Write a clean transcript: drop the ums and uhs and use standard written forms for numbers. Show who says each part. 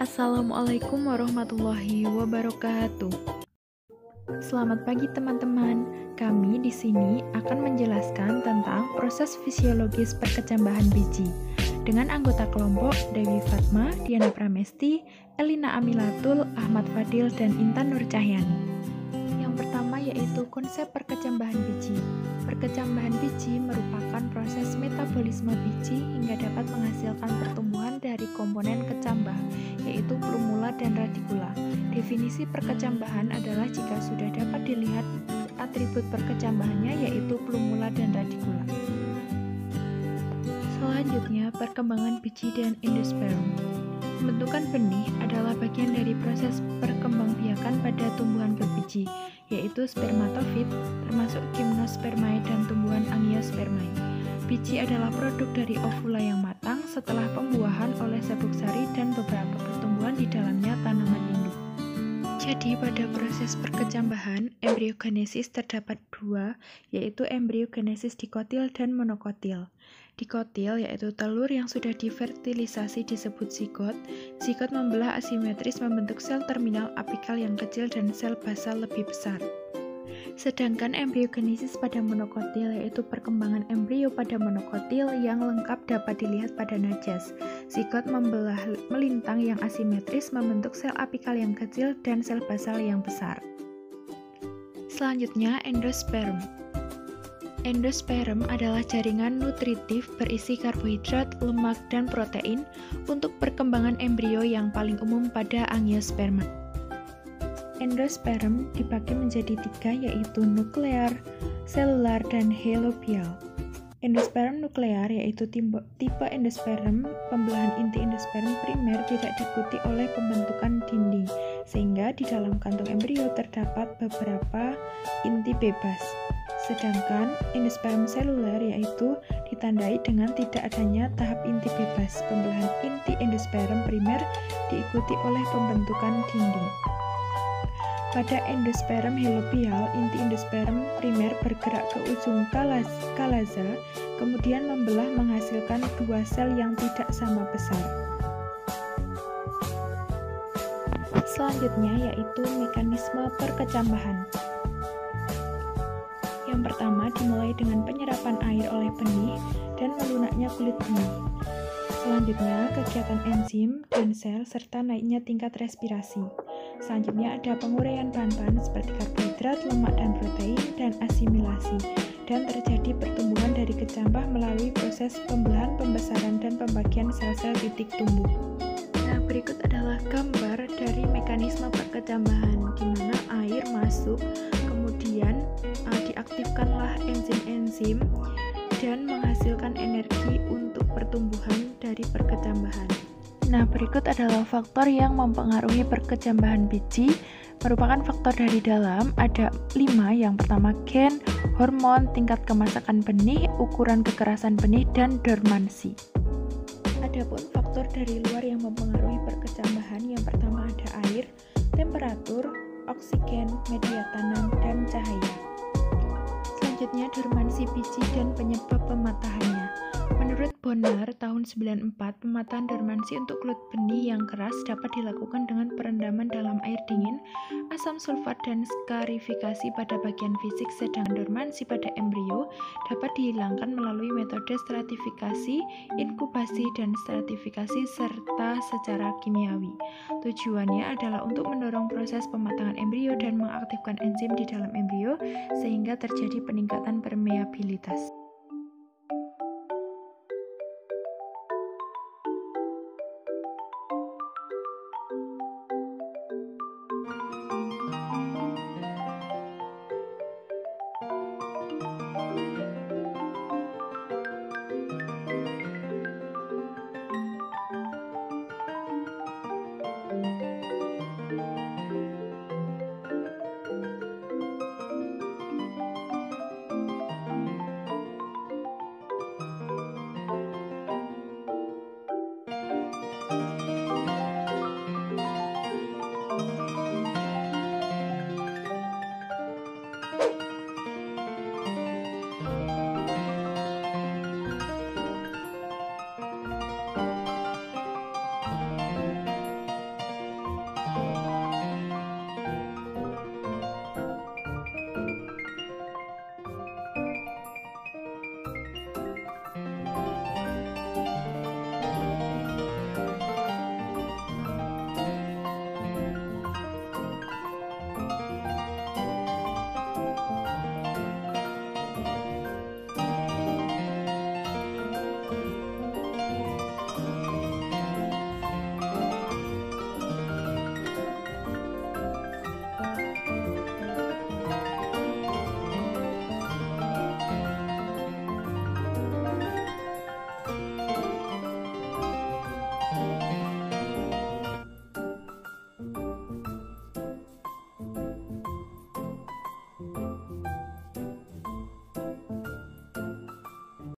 Speaker 1: Assalamualaikum warahmatullahi wabarakatuh. Selamat pagi teman-teman. Kami di sini akan menjelaskan tentang proses fisiologis perkecambahan biji dengan anggota kelompok Dewi Fatma, Diana Pramesti, Elina Amilatul, Ahmad Fadil, dan Intan Nur Cahyani. Yang pertama yaitu konsep perkecambahan biji. Perkecambahan biji merupakan proses metabolisme biji hingga dapat menghasilkan pertumbuhan dari komponen kecambah, yaitu plumula dan radikula. Definisi perkecambahan adalah jika sudah dapat dilihat atribut perkecambahannya, yaitu plumula dan radikula. Selanjutnya, perkembangan biji dan endosperm. Pembentukan benih adalah bagian dari proses perkembangbiakan pada tumbuhan berbiji, yaitu spermatofit, termasuk gimnospermae dan tumbuhan angiospermae. Biji adalah produk dari ovula yang matang setelah pembuahan oleh sabuk sari dan beberapa pertumbuhan di dalamnya tanaman induk. Jadi pada proses perkecambahan, embriogenesis terdapat dua, yaitu embriogenesis dikotil dan monokotil. Dikotil yaitu telur yang sudah difertilisasi disebut zigot. Zigot membelah asimetris membentuk sel terminal apikal yang kecil dan sel basal lebih besar. Sedangkan embriogenesis pada monokotil yaitu perkembangan embrio pada monokotil yang lengkap dapat dilihat pada najas. Zigot membelah melintang yang asimetris membentuk sel apikal yang kecil dan sel basal yang besar. Selanjutnya, endosperm. Endosperm adalah jaringan nutritif berisi karbohidrat, lemak, dan protein untuk perkembangan embrio yang paling umum pada angiosperma. Endosperm dibagi menjadi tiga, yaitu nuklear, selular, dan helobial. Endosperm nuklear yaitu tipe endosperm, pembelahan inti endosperm primer tidak diikuti oleh pembentukan dinding, sehingga di dalam kantung embrio terdapat beberapa inti bebas. Sedangkan endosperm seluler yaitu ditandai dengan tidak adanya tahap inti bebas. Pembelahan inti endosperm primer diikuti oleh pembentukan dinding. Pada endosperm helobial, inti endosperm primer bergerak ke ujung kalaza, kemudian membelah menghasilkan dua sel yang tidak sama besar. Selanjutnya yaitu mekanisme perkecambahan. Yang pertama dimulai dengan penyerapan air oleh benih dan melunaknya kulit benih. Selanjutnya kegiatan enzim dan sel serta naiknya tingkat respirasi. Selanjutnya ada penguraian bahan-bahan seperti karbohidrat, lemak, dan protein, dan asimilasi. Dan terjadi pertumbuhan dari kecambah melalui proses pembelahan, pembesaran, dan pembagian sel-sel titik tumbuh. Nah, berikut adalah gambar dari mekanisme perkecambahan, di mana air masuk, kemudian diaktifkanlah enzim-enzim dan menghasilkan energi untuk pertumbuhan dari perkecambahan. Nah, berikut adalah faktor yang mempengaruhi perkecambahan biji. Merupakan faktor dari dalam, ada 5. Yang pertama gen, hormon, tingkat kemasakan benih, ukuran kekerasan benih, dan dormansi. Adapun faktor dari luar yang mempengaruhi perkecambahan, yang pertama ada air, temperatur, oksigen, media tanam, dan cahaya. Selanjutnya dormansi biji dan penyebab pematahannya. Menurut Bonner tahun 94, pematahan dormansi untuk kulit benih yang keras dapat dilakukan dengan perendaman dalam air dingin, asam sulfat, dan skarifikasi pada bagian fisik, sedangkan dormansi pada embrio dapat dihilangkan melalui metode stratifikasi, inkubasi, dan stratifikasi serta secara kimiawi. Tujuannya adalah untuk mendorong proses pematangan embrio dan mengaktifkan enzim di dalam embrio sehingga terjadi peningkatan permeabilitas.